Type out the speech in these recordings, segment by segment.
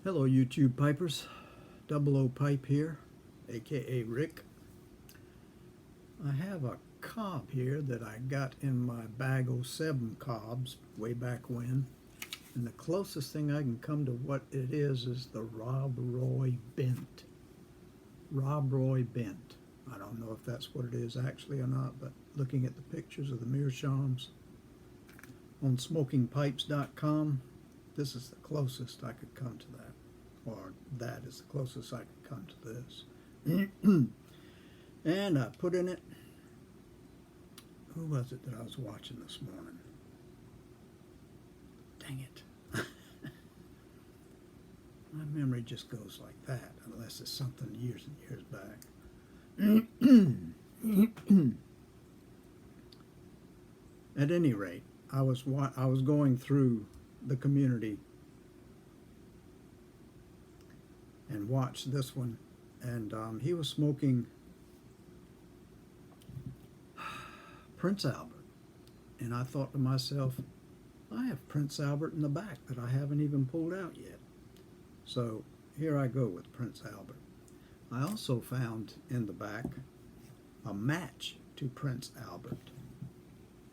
Hello YouTube Pipers, Double O Pipe here, aka Rick. I have a cob here that I got in my bag of 7 cobs way back when, and the closest thing I can come to what it is the Rob Roy Bent. Rob Roy Bent. I don't know if that's what it is actually or not, but looking at the pictures of the meerschaums on smokingpipes.com, this is the closest I could come to that. Or that is the closest I could come to this. And I put in it, who was it that I was watching this morning? Dang it. My memory just goes like that, unless it's something years and years back. At any rate, I was going through the community and watched this one, and he was smoking Prince Albert, and I thought to myself, I have Prince Albert in the back that I haven't even pulled out yet. So here I go with Prince Albert. I also found in the back a match to Prince Albert,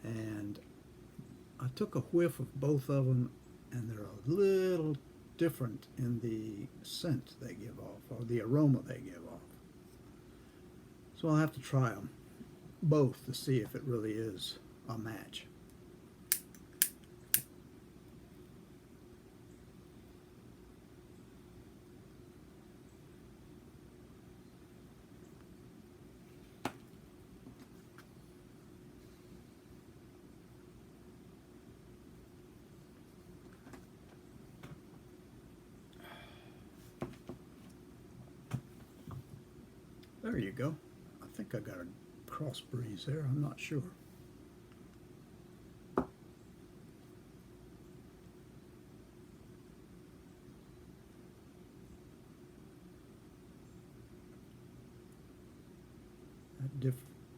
and I took a whiff of both of them, and they're a little different in the scent they give off, or the aroma they give off. So I'll have to try them both to see if it really is a match. There you go. I think I got a cross breeze there. I'm not sure. That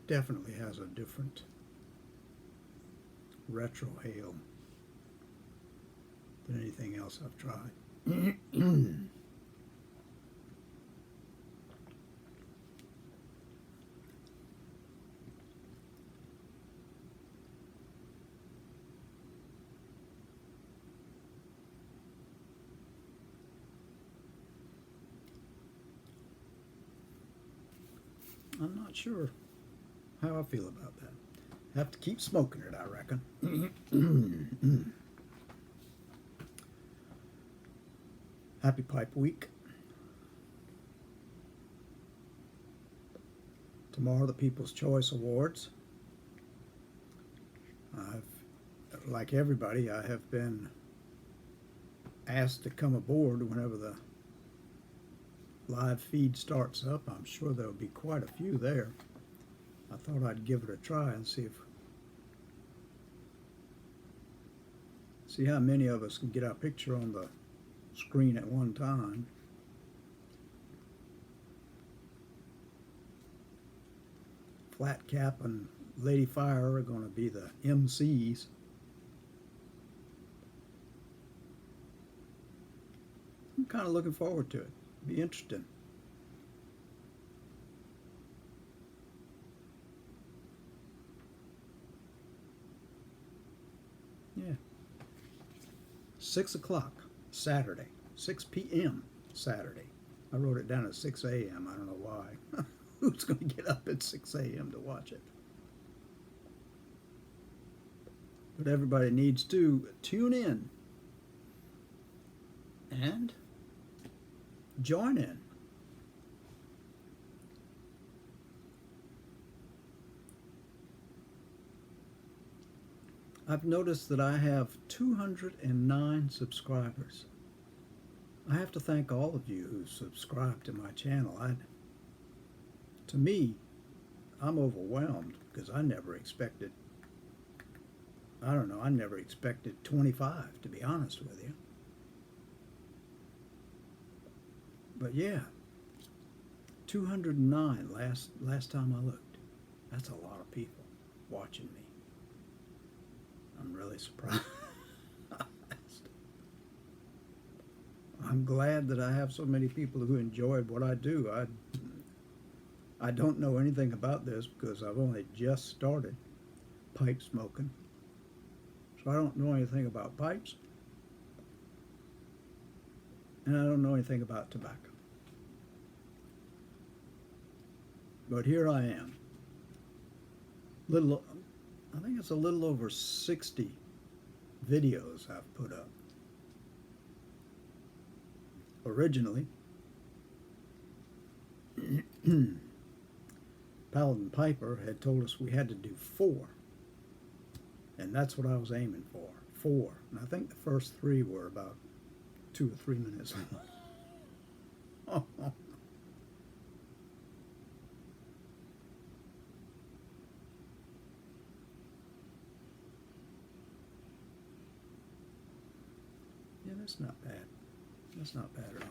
definitely has a different retrohale than anything else I've tried. I'm not sure how I feel about that. Have to keep smoking it, I reckon. Happy Pipe Week. Tomorrow, the People's Choice Awards. Like everybody, I have been asked to come aboard whenever the live feed starts up. I'm sure there'll be quite a few there. I thought I'd give it a try and see how many of us can get our picture on the screen at one time. Flat Cap and Lady Fire are going to be the MCs. I'm kind of looking forward to it. Be interesting. Yeah. 6 o'clock Saturday. 6 p.m. Saturday. I wrote it down at 6 a.m. I don't know why. Who's going to get up at 6 a.m. to watch it? But everybody needs to tune in and join in. I've noticed that I have 209 subscribers. I have to thank all of you who subscribe to my channel. To me, I'm overwhelmed because I never expected, I never expected 25, to be honest with you. But yeah, 209 last time I looked. That's a lot of people watching me. I'm really surprised. I'm glad that I have so many people who enjoyed what I do. I don't know anything about this because I've only just started pipe smoking. So I don't know anything about pipes, and I don't know anything about tobacco. But here I am. I think it's a little over 60 videos I've put up. Originally, Paladin Piper had told us we had to do 4. And that's what I was aiming for. 4. And I think the first 3 were about 2 or 3 minutes long. Yeah, that's not bad. That's not bad at all.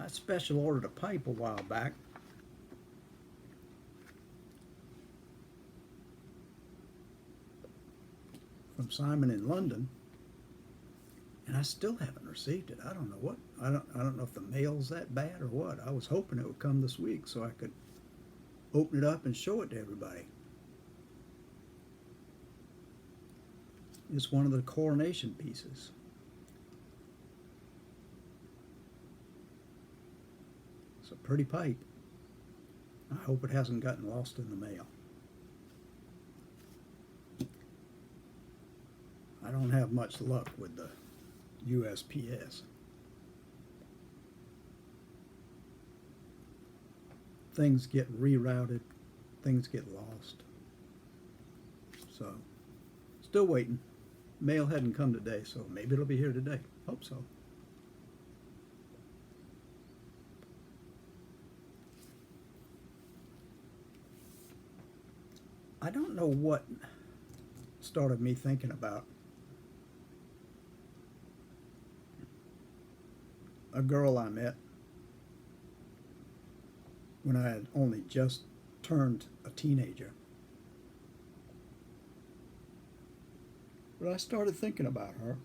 I special ordered a pipe a while back. From Simon in London, and I still haven't received it. I don't know what. I don't know if the mail's that bad or what. I was hoping it would come this week so I could open it up and show it to everybody. It's one of the coronation pieces. It's a pretty pipe. I hope it hasn't gotten lost in the mail. I don't have much luck with the USPS. Things get rerouted, things get lost. So, still waiting. Mail hadn't come today, so maybe it'll be here today. Hope so. I don't know what started me thinking about a girl I met when I had only just turned a teenager. But I started thinking about her.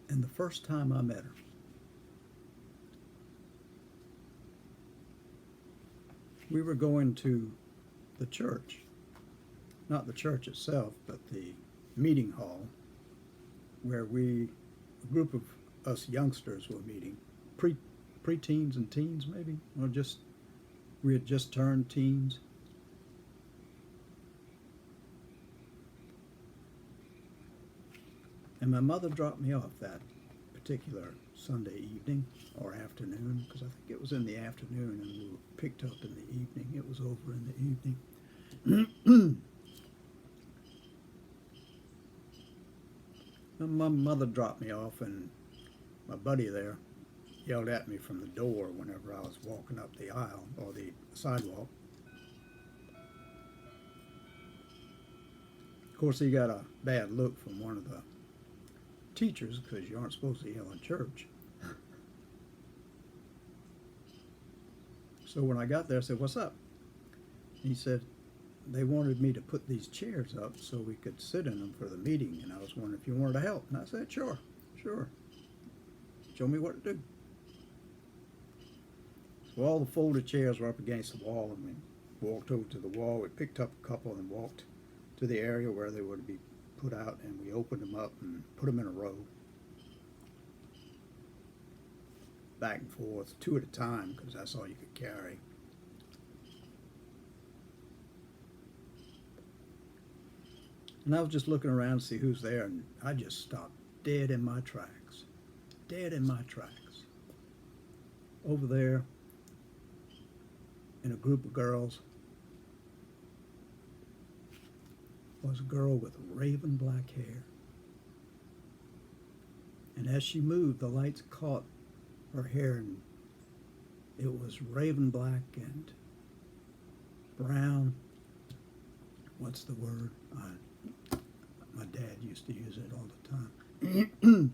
And the first time I met her, we were going to the church. Not the church itself, but the meeting hall where a group of us youngsters were meeting. Pre-teens and teens maybe, or we had just turned teens. And my mother dropped me off that particular Sunday evening or afternoon, because I think it was in the afternoon and we were picked up in the evening. It was over in the evening. My mother dropped me off, and my buddy there yelled at me from the door whenever I was walking up the aisle or the sidewalk. Of course, he got a bad look from one of the teachers because you aren't supposed to yell in church. So when I got there, I said, "What's up?" He said, "They wanted me to put these chairs up so we could sit in them for the meeting, and I was wondering if you wanted to help." And I said, sure. Show me what to do. So all the folded chairs were up against the wall, and we walked over to the wall. We picked up a couple and walked to the area where they were to be put out, and we opened them up and put them in a row. Back and forth, 2 at a time, because that's all you could carry. And I was just looking around to see who's there, and I just stopped dead in my tracks. Dead in my tracks. Over there, in a group of girls, was a girl with raven black hair. And as she moved, the lights caught her hair, and it was raven black and brown. What's the word? My dad used to use it all the time.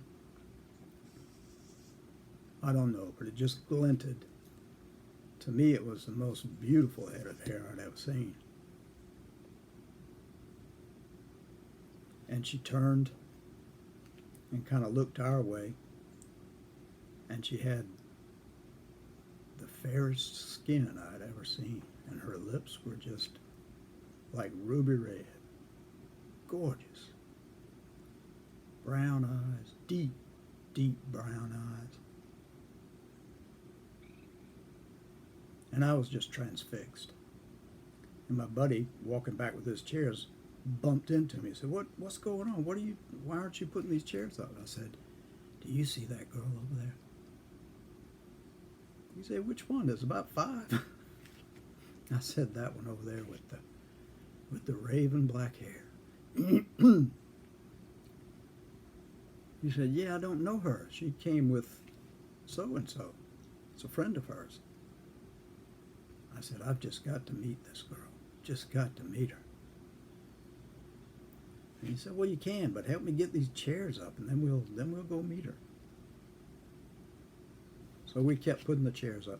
I don't know, but it just glinted To me, it was the most beautiful head of hair I'd ever seen. And she turned and kind of looked our way, and she had the fairest skin I'd ever seen, and her lips were just like ruby red, gorgeous. Brown eyes, deep, deep brown eyes. And I was just transfixed. And my buddy, walking back with his chairs, bumped into me. He said, what's going on? Why aren't you putting these chairs up? I said, do you see that girl over there? He said, which one? There's about 5. I said, that one over there with the raven black hair. He said, yeah, I don't know her. She came with so-and-so. It's a friend of hers. I said, I've just got to meet this girl. Just got to meet her. And he said, well, you can, but help me get these chairs up, and then we'll go meet her. So we kept putting the chairs up.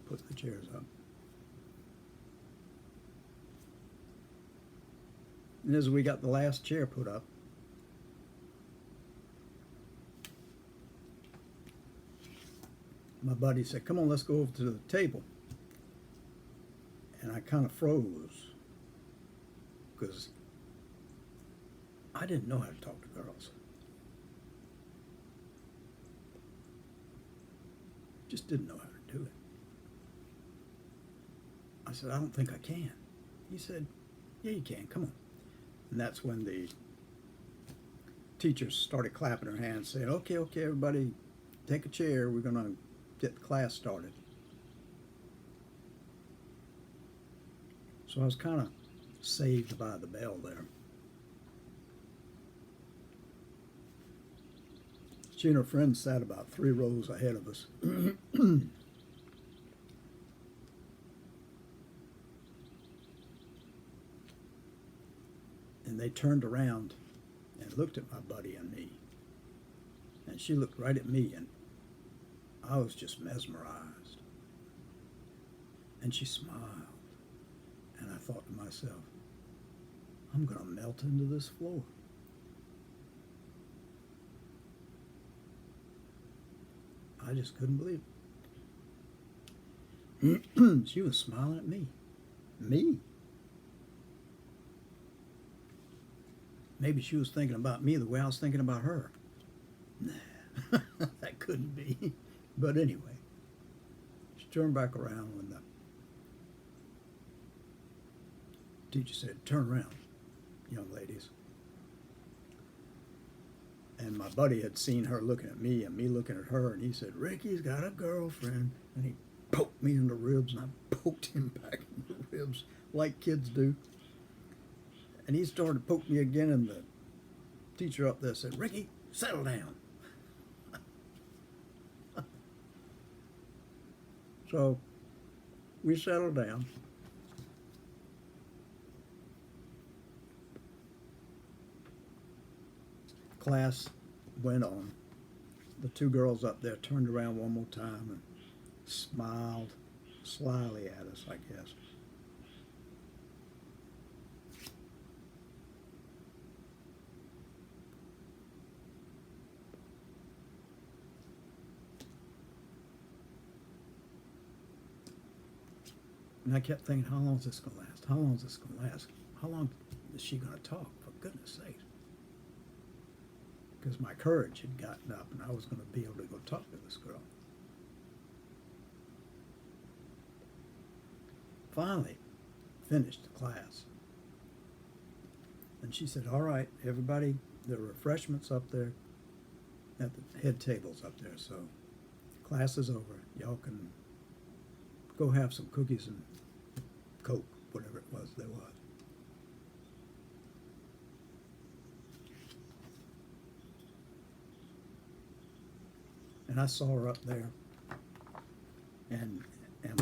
And as we got the last chair put up, my buddy said, come on, let's go over to the table. And I kind of froze because I didn't know how to talk to girls. Just didn't know how to do it. I said, I don't think I can. He said, yeah, you can, come on. And that's when the teachers started clapping their hands, saying, okay, everybody, take a chair. We're going to get the class started. So I was kind of saved by the bell there. She and her friend sat about 3 rows ahead of us. And they turned around and looked at my buddy and me. And she looked right at me, and I was just mesmerized. And she smiled. And I thought to myself, I'm going to melt into this floor. I just couldn't believe it. She was smiling at me. Me? Maybe she was thinking about me the way I was thinking about her. Nah, that couldn't be. But anyway, she turned back around when the teacher said, turn around, young ladies. And my buddy had seen her looking at me and me looking at her, and he said, Ricky's got a girlfriend. And he poked me in the ribs, and I poked him back in the ribs like kids do. And he started to poke me again, and the teacher up there said, Ricky, settle down. So we settled down. Class went on. The 2 girls up there turned around one more time and smiled slyly at us, I guess. And I kept thinking, how long is this going to last? How long is this going to last? How long is she going to talk, for goodness sake? Because my courage had gotten up and I was going to be able to go talk to this girl. Finally, finished the class. And she said, all right, everybody, there are refreshments up there at the head tables up there. So class is over. Y'all can go have some cookies and Coke, whatever it was there was. And I saw her up there, and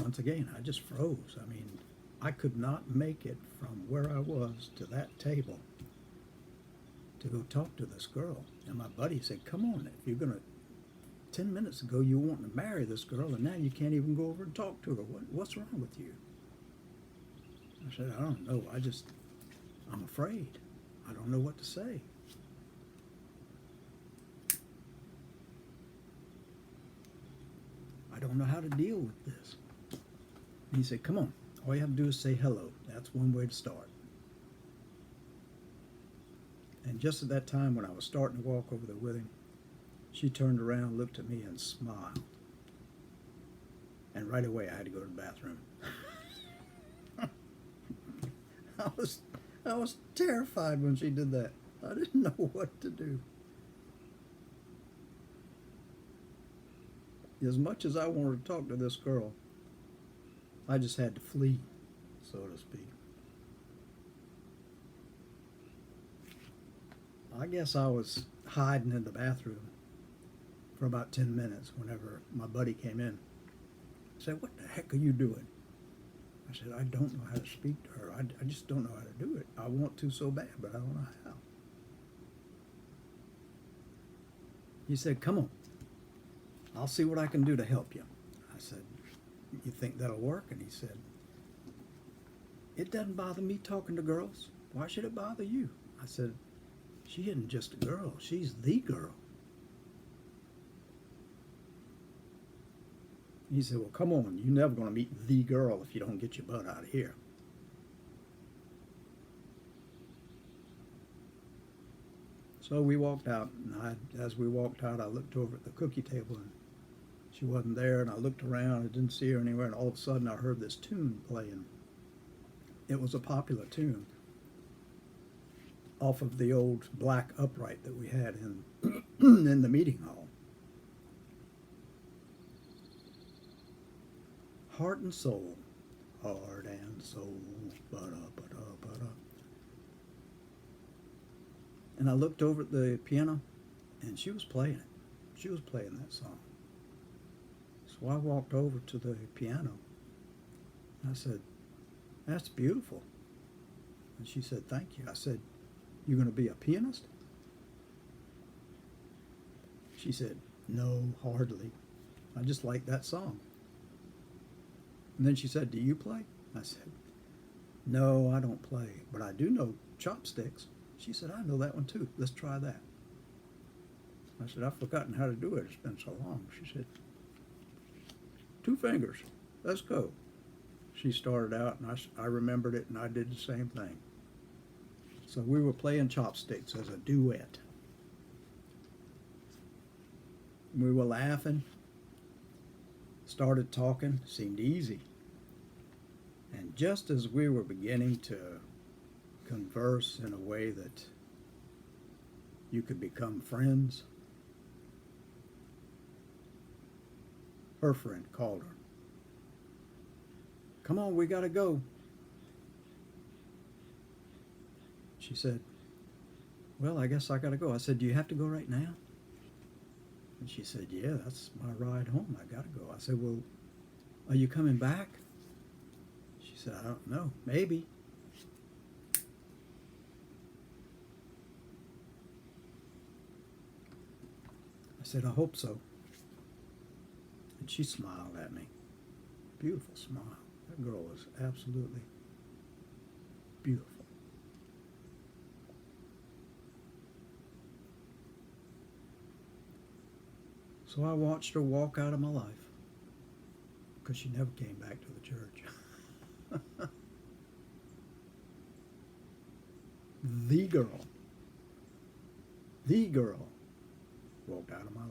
once again, I just froze. I mean, I could not make it from where I was to that table to go talk to this girl. And my buddy said, come on, if you're going to 10 minutes ago you were wanting to marry this girl, and now you can't even go over and talk to her. What's wrong with you? I said, I don't know. I'm afraid. I don't know what to say. I don't know how to deal with this. And he said, come on. All you have to do is say hello. That's one way to start. And just at that time when I was starting to walk over there with him, she turned around, looked at me, and smiled. And right away I had to go to the bathroom. I was terrified when she did that. I didn't know what to do. As much as I wanted to talk to this girl, I just had to flee, so to speak. I guess I was hiding in the bathroom for about 10 minutes whenever my buddy came in. I said, what the heck are you doing? I said, I don't know how to speak to her. I just don't know how to do it. I want to so bad, but I don't know how. He said, come on. I'll see what I can do to help you. I said, you think that'll work? And he said, it doesn't bother me talking to girls. Why should it bother you? I said, she isn't just a girl. She's the girl. He said, well, come on. You're never going to meet the girl if you don't get your butt out of here. So we walked out, and as we walked out, I looked over at the cookie table, and she wasn't there, and I looked around, I didn't see her anywhere, and all of a sudden I heard this tune playing. It was a popular tune off of the old black upright that we had in, in the meeting hall. Heart and soul, heart and soul, ba-da. And I looked over at the piano, and she was playing it. She was playing that song. So I walked over to the piano. I said, that's beautiful. And she said, thank you. I said, you going to be a pianist? She said, no, hardly. I just like that song. And then she said, do you play? I said, no, I don't play, but I do know Chopsticks. She said, I know that one too. Let's try that. I said, I've forgotten how to do it. It's been so long. She said, 2 fingers. Let's go. She started out, and I remembered it, and I did the same thing. So we were playing Chopsticks as a duet. We were laughing, started talking, seemed easy. And just as we were beginning to converse in a way that you could become friends, her friend called her. Come on, we gotta go. She said, well, I guess I gotta go. I said, do you have to go right now? And she said, yeah, that's my ride home. I gotta go. I said, well, are you coming back? She said, I don't know. Maybe. I said, I hope so. And she smiled at me. Beautiful smile. That girl was absolutely beautiful. So I watched her walk out of my life because she never came back to the church. The girl walked out of my life.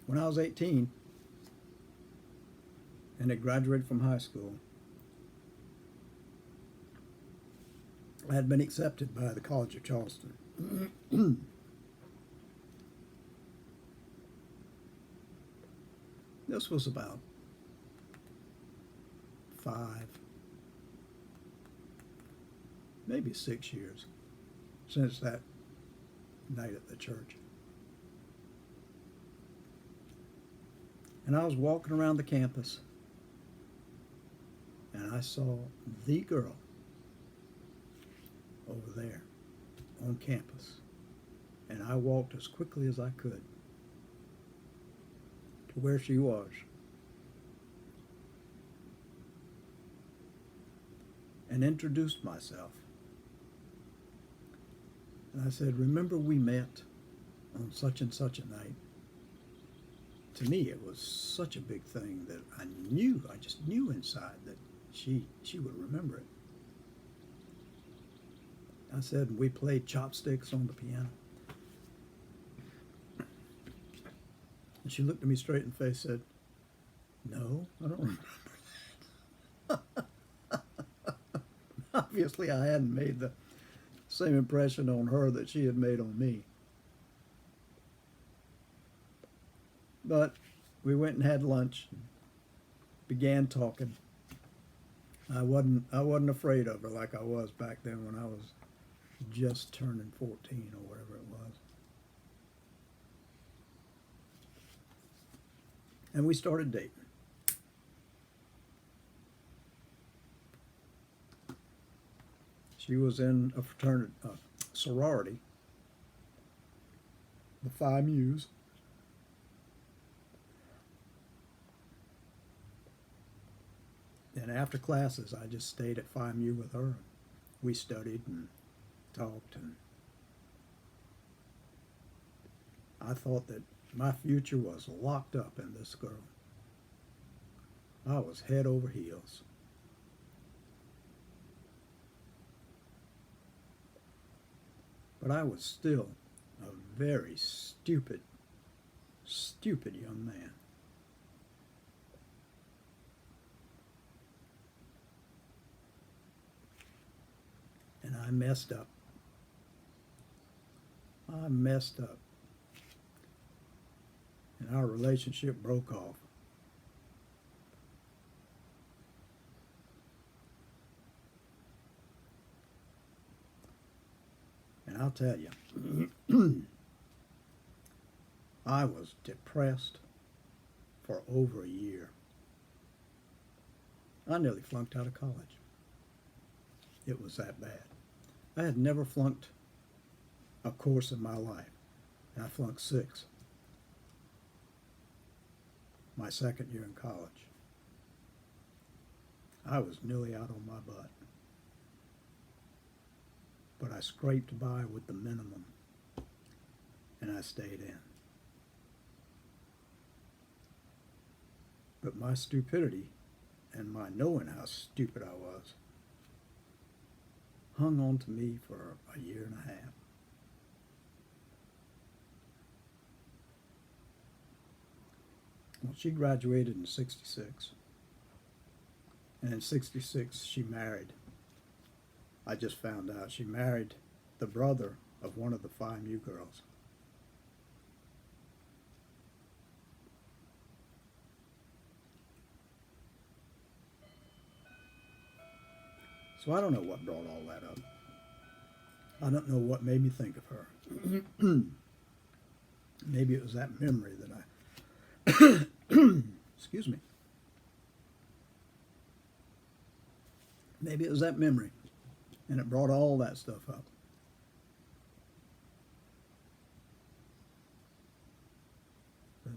When I was 18 and had graduated from high school, I had been accepted by the College of Charleston. This was about 5, maybe 6 years since that night at the church. And I was walking around the campus, and I saw the girl over there on campus. And I walked as quickly as I could to where she was. And introduced myself. And I said, remember we met on such and such a night? To me, it was such a big thing that I just knew inside that she would remember it. I said, we played Chopsticks on the piano. And she looked at me straight in the face and said, no, I don't remember that. Obviously, I hadn't made the same impression on her that she had made on me. But we went and had lunch and began talking. I wasn't afraid of her like I was back then when I was just turning 14 or whatever it was. And we started dating. She was in a fraternity, sorority, the Phi Mu's. And after classes, I just stayed at Phi Mu with her. We studied and talked, and I thought that my future was locked up in this girl. I was head over heels. But I was still a very stupid young man. And I messed up. And our relationship broke off. And I'll tell you, I was depressed for over a year. I nearly flunked out of college. It was that bad. I had never flunked a course in my life, and I flunked 6 my second year in college. I was nearly out on my butt, but I scraped by with the minimum, and I stayed in. But my stupidity and my knowing how stupid I was hung on to me for a year and a half. Well, she graduated in '66, and in '66 she married. I just found out she married the brother of one of the Phi Mu girls. So I don't know what brought all that up. I don't know what made me think of her. Maybe it was that memory that excuse me. Maybe it was that memory, and it brought all that stuff up. But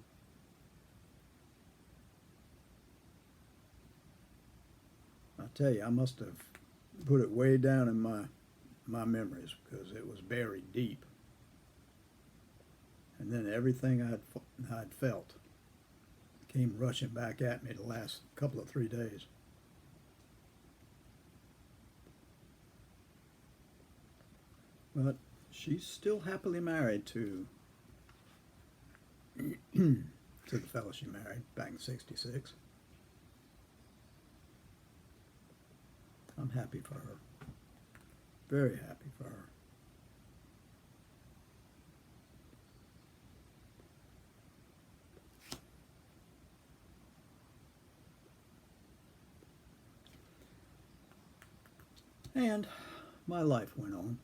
I tell you, I must have put it way down in my memories because it was buried deep. And then everything I'd felt came rushing back at me the last couple of 3 days. But she's still happily married to the fellow she married back in '66. I'm happy for her. Very happy for her. And my life went on.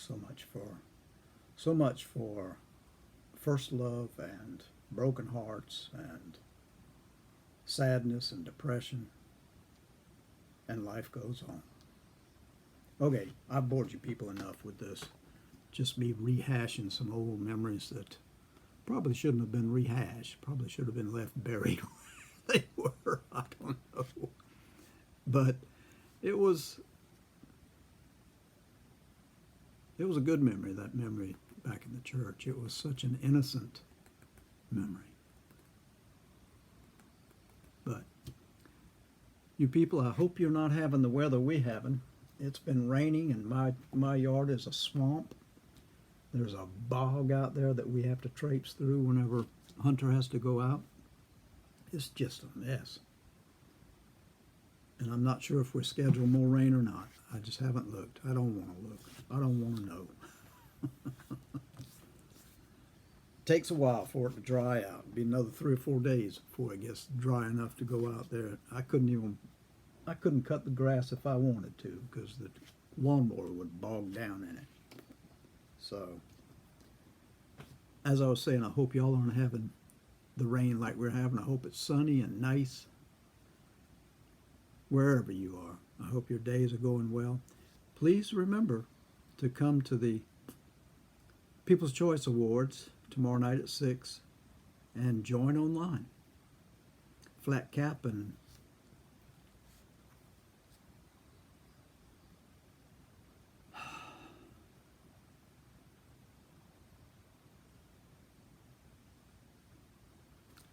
so much for first love and broken hearts and sadness and depression, and life goes on. Okay, I've bored you people enough with this. Just me rehashing some old memories that probably shouldn't have been rehashed. Probably should have been left buried where they were. I don't know. But it was a good memory, that memory back in the church. It was such an innocent memory. But you people, I hope you're not having the weather we're having. It's been raining and my yard is a swamp. There's a bog out there that we have to traipse through whenever Hunter has to go out. It's just a mess. And I'm not sure if we're scheduled more rain or not. I just haven't looked. I don't want to look. I don't want to know. Takes a while for it to dry out. It'll be another 3 or 4 days before it gets dry enough to go out there. I couldn't cut the grass if I wanted to because the lawnmower would bog down in it. So, as I was saying, I hope y'all aren't having the rain like we're having. I hope it's sunny and nice wherever you are. I hope your days are going well. Please remember to come to the People's Choice Awards tomorrow night at 6 and join online. Flat cap and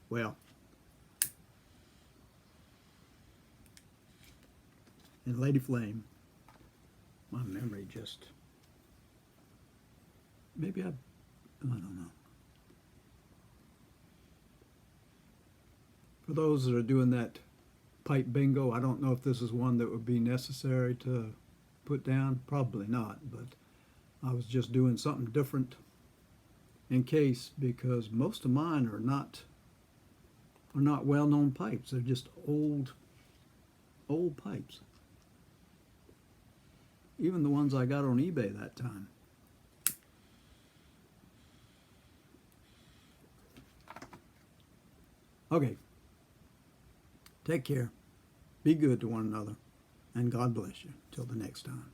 well, and Lady Flame, my memory just, maybe I don't know. For those that are doing that pipe bingo, I don't know if this is one that would be necessary to put down. Probably not, but I was just doing something different in case, because most of mine are not well-known pipes. They're just old pipes. Even the ones I got on eBay that time. Okay. Take care. Be good to one another. And God bless you. Till the next time.